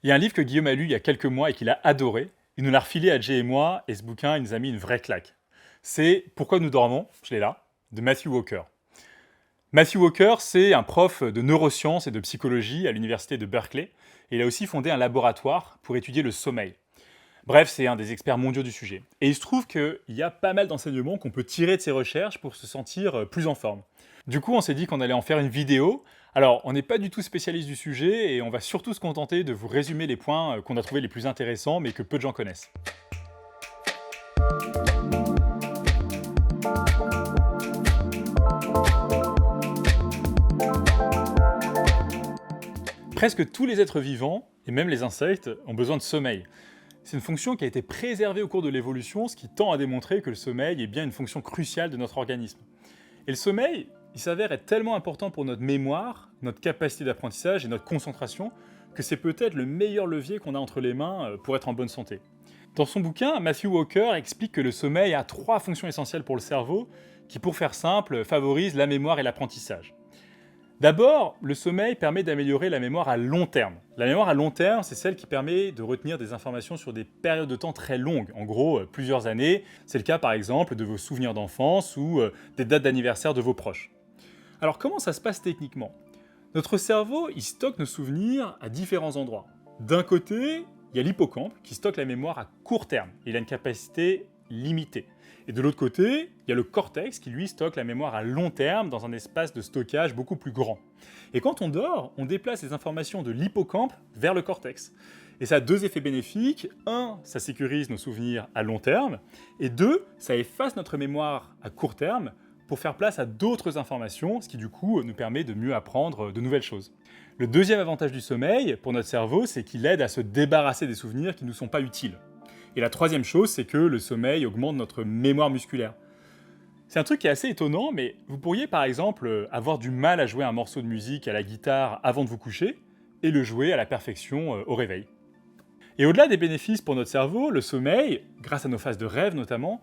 Il y a un livre que Guillaume a lu il y a quelques mois et qu'il a adoré. Il nous l'a refilé à Jay et moi, et ce bouquin, il nous a mis une vraie claque. C'est Pourquoi nous dormons, je l'ai là, de Matthew Walker. Matthew Walker, c'est un prof de neurosciences et de psychologie à l'université de Berkeley, et il a aussi fondé un laboratoire pour étudier le sommeil. Bref, c'est un des experts mondiaux du sujet. Et il se trouve qu'il y a pas mal d'enseignements qu'on peut tirer de ses recherches pour se sentir plus en forme. Du coup, on s'est dit qu'on allait en faire une vidéo. Alors, on n'est pas du tout spécialiste du sujet et on va surtout se contenter de vous résumer les points qu'on a trouvés les plus intéressants mais que peu de gens connaissent. Presque tous les êtres vivants, et même les insectes, ont besoin de sommeil. C'est une fonction qui a été préservée au cours de l'évolution, ce qui tend à démontrer que le sommeil est bien une fonction cruciale de notre organisme. Et le sommeil, il s'avère être tellement important pour notre mémoire, notre capacité d'apprentissage et notre concentration, que c'est peut-être le meilleur levier qu'on a entre les mains pour être en bonne santé. Dans son bouquin, Matthew Walker explique que le sommeil a 3 fonctions essentielles pour le cerveau, qui pour faire simple, favorisent la mémoire et l'apprentissage. D'abord, le sommeil permet d'améliorer la mémoire à long terme. La mémoire à long terme, c'est celle qui permet de retenir des informations sur des périodes de temps très longues, en gros plusieurs années. C'est le cas par exemple de vos souvenirs d'enfance ou des dates d'anniversaire de vos proches. Alors comment ça se passe techniquement ? Notre cerveau, il stocke nos souvenirs à différents endroits. D'un côté, il y a l'hippocampe qui stocke la mémoire à court terme. Il a une capacité limitée. Et de l'autre côté, il y a le cortex qui lui stocke la mémoire à long terme dans un espace de stockage beaucoup plus grand. Et quand on dort, on déplace les informations de l'hippocampe vers le cortex. Et ça a 2 effets bénéfiques. 1, ça sécurise nos souvenirs à long terme. Et 2, ça efface notre mémoire à court terme pour faire place à d'autres informations, ce qui du coup nous permet de mieux apprendre de nouvelles choses. Le deuxième avantage du sommeil pour notre cerveau, c'est qu'il aide à se débarrasser des souvenirs qui ne nous sont pas utiles. Et la troisième chose, c'est que le sommeil augmente notre mémoire musculaire. C'est un truc qui est assez étonnant, mais vous pourriez par exemple avoir du mal à jouer un morceau de musique à la guitare avant de vous coucher, et le jouer à la perfection au réveil. Et au-delà des bénéfices pour notre cerveau, le sommeil, grâce à nos phases de rêve notamment,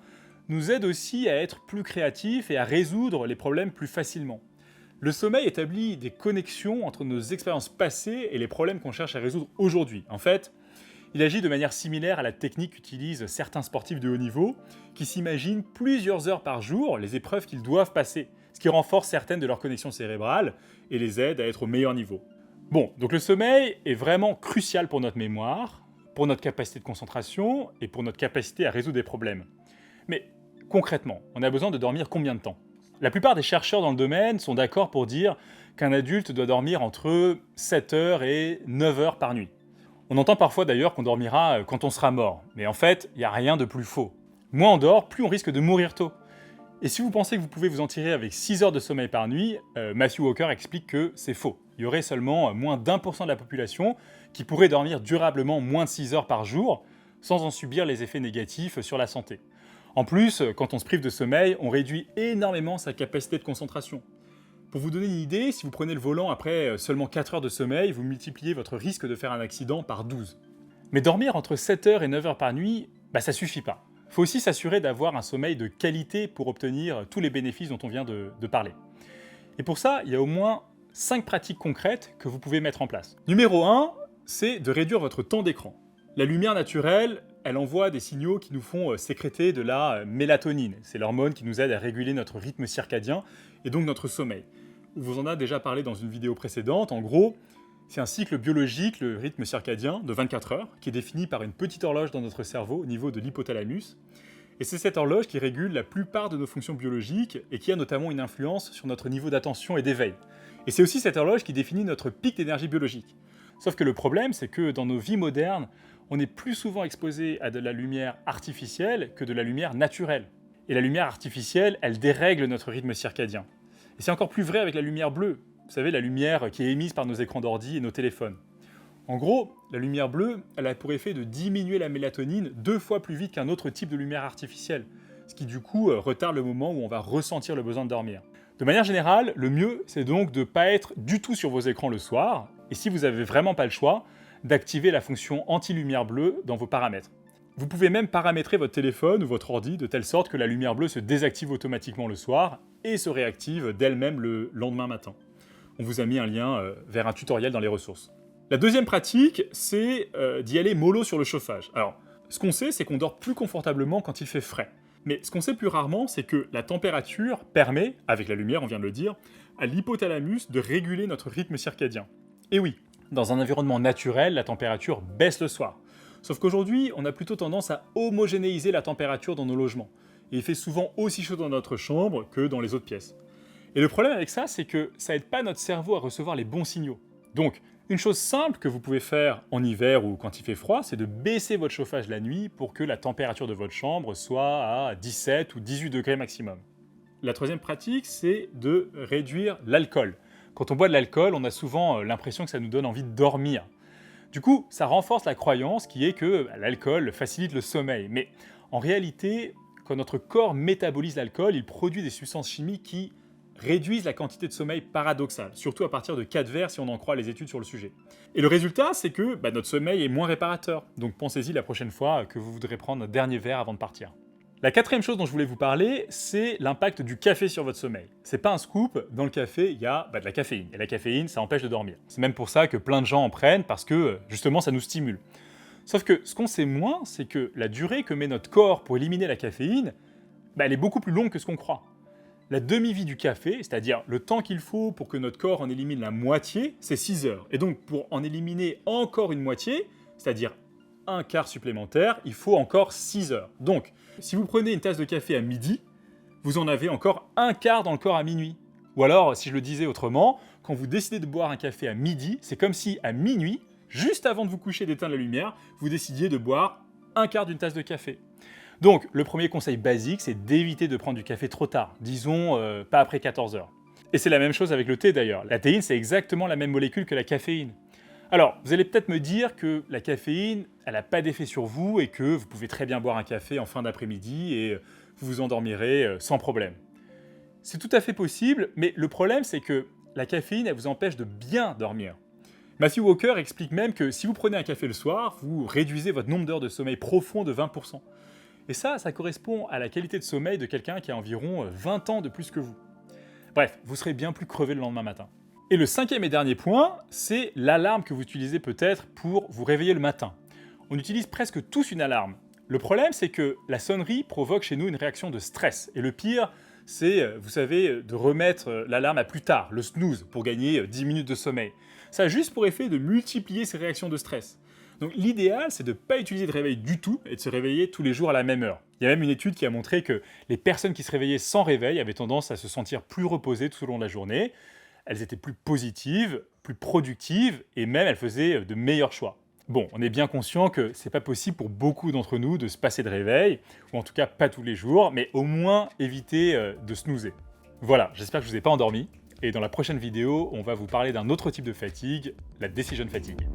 nous aide aussi à être plus créatifs et à résoudre les problèmes plus facilement. Le sommeil établit des connexions entre nos expériences passées et les problèmes qu'on cherche à résoudre aujourd'hui. En fait, il agit de manière similaire à la technique qu'utilisent certains sportifs de haut niveau, qui s'imaginent plusieurs heures par jour les épreuves qu'ils doivent passer, ce qui renforce certaines de leurs connexions cérébrales et les aide à être au meilleur niveau. Bon, donc le sommeil est vraiment crucial pour notre mémoire, pour notre capacité de concentration et pour notre capacité à résoudre des problèmes. Mais concrètement, on a besoin de dormir combien de temps ? La plupart des chercheurs dans le domaine sont d'accord pour dire qu'un adulte doit dormir entre 7 heures et 9 heures par nuit. On entend parfois d'ailleurs qu'on dormira quand on sera mort, mais en fait, il n'y a rien de plus faux. Moins on dort, plus on risque de mourir tôt. Et si vous pensez que vous pouvez vous en tirer avec 6 heures de sommeil par nuit, Matthew Walker explique que c'est faux. Il y aurait seulement moins d'1% de la population qui pourrait dormir durablement moins de 6 heures par jour, sans en subir les effets négatifs sur la santé. En plus, quand on se prive de sommeil, on réduit énormément sa capacité de concentration. Pour vous donner une idée, si vous prenez le volant après seulement 4 heures de sommeil, vous multipliez votre risque de faire un accident par 12. Mais dormir entre 7 heures et 9 heures par nuit, ça suffit pas. Il faut aussi s'assurer d'avoir un sommeil de qualité pour obtenir tous les bénéfices dont on vient de parler. Et pour ça, il y a au moins 5 pratiques concrètes que vous pouvez mettre en place. Numéro 1, c'est de réduire votre temps d'écran. La lumière naturelle, elle envoie des signaux qui nous font sécréter de la mélatonine. C'est l'hormone qui nous aide à réguler notre rythme circadien et donc notre sommeil. On vous en a déjà parlé dans une vidéo précédente. En gros, c'est un cycle biologique, le rythme circadien, de 24 heures, qui est défini par une petite horloge dans notre cerveau au niveau de l'hypothalamus. Et c'est cette horloge qui régule la plupart de nos fonctions biologiques et qui a notamment une influence sur notre niveau d'attention et d'éveil. Et c'est aussi cette horloge qui définit notre pic d'énergie biologique. Sauf que le problème, c'est que dans nos vies modernes, on est plus souvent exposé à de la lumière artificielle que de la lumière naturelle. Et la lumière artificielle, elle dérègle notre rythme circadien. Et c'est encore plus vrai avec la lumière bleue. Vous savez, la lumière qui est émise par nos écrans d'ordi et nos téléphones. En gros, la lumière bleue, elle a pour effet de diminuer la mélatonine 2 fois plus vite qu'un autre type de lumière artificielle, ce qui du coup retarde le moment où on va ressentir le besoin de dormir. De manière générale, le mieux, c'est donc de ne pas être du tout sur vos écrans le soir, et si vous n'avez vraiment pas le choix, d'activer la fonction anti-lumière bleue dans vos paramètres. Vous pouvez même paramétrer votre téléphone ou votre ordi de telle sorte que la lumière bleue se désactive automatiquement le soir et se réactive d'elle-même le lendemain matin. On vous a mis un lien vers un tutoriel dans les ressources. La deuxième pratique, c'est d'y aller mollo sur le chauffage. Alors, ce qu'on sait, c'est qu'on dort plus confortablement quand il fait frais. Mais ce qu'on sait plus rarement, c'est que la température permet, avec la lumière, on vient de le dire, à l'hypothalamus de réguler notre rythme circadien. Et oui, dans un environnement naturel, la température baisse le soir. Sauf qu'aujourd'hui, on a plutôt tendance à homogénéiser la température dans nos logements. Et il fait souvent aussi chaud dans notre chambre que dans les autres pièces. Et le problème avec ça, c'est que ça aide pas notre cerveau à recevoir les bons signaux. Donc, une chose simple que vous pouvez faire en hiver ou quand il fait froid, c'est de baisser votre chauffage la nuit pour que la température de votre chambre soit à 17 ou 18 degrés maximum. La troisième pratique, c'est de réduire l'alcool. Quand on boit de l'alcool, on a souvent l'impression que ça nous donne envie de dormir. Du coup, ça renforce la croyance qui est que l'alcool facilite le sommeil. Mais en réalité, quand notre corps métabolise l'alcool, il produit des substances chimiques qui réduisent la quantité de sommeil paradoxale, surtout à partir de 4 verres si on en croit les études sur le sujet. Et le résultat, c'est que notre sommeil est moins réparateur. Donc pensez-y la prochaine fois que vous voudrez prendre un dernier verre avant de partir. La quatrième chose dont je voulais vous parler, c'est l'impact du café sur votre sommeil. C'est pas un scoop, dans le café, il y a de la caféine. Et la caféine, ça empêche de dormir. C'est même pour ça que plein de gens en prennent, parce que justement, ça nous stimule. Sauf que ce qu'on sait moins, c'est que la durée que met notre corps pour éliminer la caféine, elle est beaucoup plus longue que ce qu'on croit. La demi-vie du café, c'est-à-dire le temps qu'il faut pour que notre corps en élimine la moitié, c'est 6 heures. Et donc pour en éliminer encore une moitié, c'est-à-dire un quart supplémentaire, il faut encore 6 heures. Donc, si vous prenez une tasse de café à midi, vous en avez encore un quart dans le corps à minuit. Ou alors, si je le disais autrement, quand vous décidez de boire un café à midi, c'est comme si à minuit, juste avant de vous coucher et d'éteindre la lumière, vous décidiez de boire un quart d'une tasse de café. Donc, le premier conseil basique, c'est d'éviter de prendre du café trop tard, disons pas après 14 heures. Et c'est la même chose avec le thé d'ailleurs. La théine, c'est exactement la même molécule que la caféine. Alors, vous allez peut-être me dire que la caféine, elle n'a pas d'effet sur vous et que vous pouvez très bien boire un café en fin d'après-midi et vous vous endormirez sans problème. C'est tout à fait possible, mais le problème, c'est que la caféine, elle vous empêche de bien dormir. Matthew Walker explique même que si vous prenez un café le soir, vous réduisez votre nombre d'heures de sommeil profond de 20%. Et ça correspond à la qualité de sommeil de quelqu'un qui a environ 20 ans de plus que vous. Bref, vous serez bien plus crevé le lendemain matin. Et le cinquième et dernier point, c'est l'alarme que vous utilisez peut-être pour vous réveiller le matin. On utilise presque tous une alarme. Le problème, c'est que la sonnerie provoque chez nous une réaction de stress. Et le pire, c'est, vous savez, de remettre l'alarme à plus tard, le snooze, pour gagner 10 minutes de sommeil. Ça a juste pour effet de multiplier ces réactions de stress. Donc l'idéal, c'est de ne pas utiliser de réveil du tout et de se réveiller tous les jours à la même heure. Il y a même une étude qui a montré que les personnes qui se réveillaient sans réveil avaient tendance à se sentir plus reposées tout au long de la journée. Elles étaient plus positives, plus productives et même elles faisaient de meilleurs choix. Bon, on est bien conscient que c'est pas possible pour beaucoup d'entre nous de se passer de réveil, ou en tout cas pas tous les jours, mais au moins éviter de snoozer. Voilà, j'espère que je vous ai pas endormi. Et dans la prochaine vidéo, on va vous parler d'un autre type de fatigue, la decision fatigue.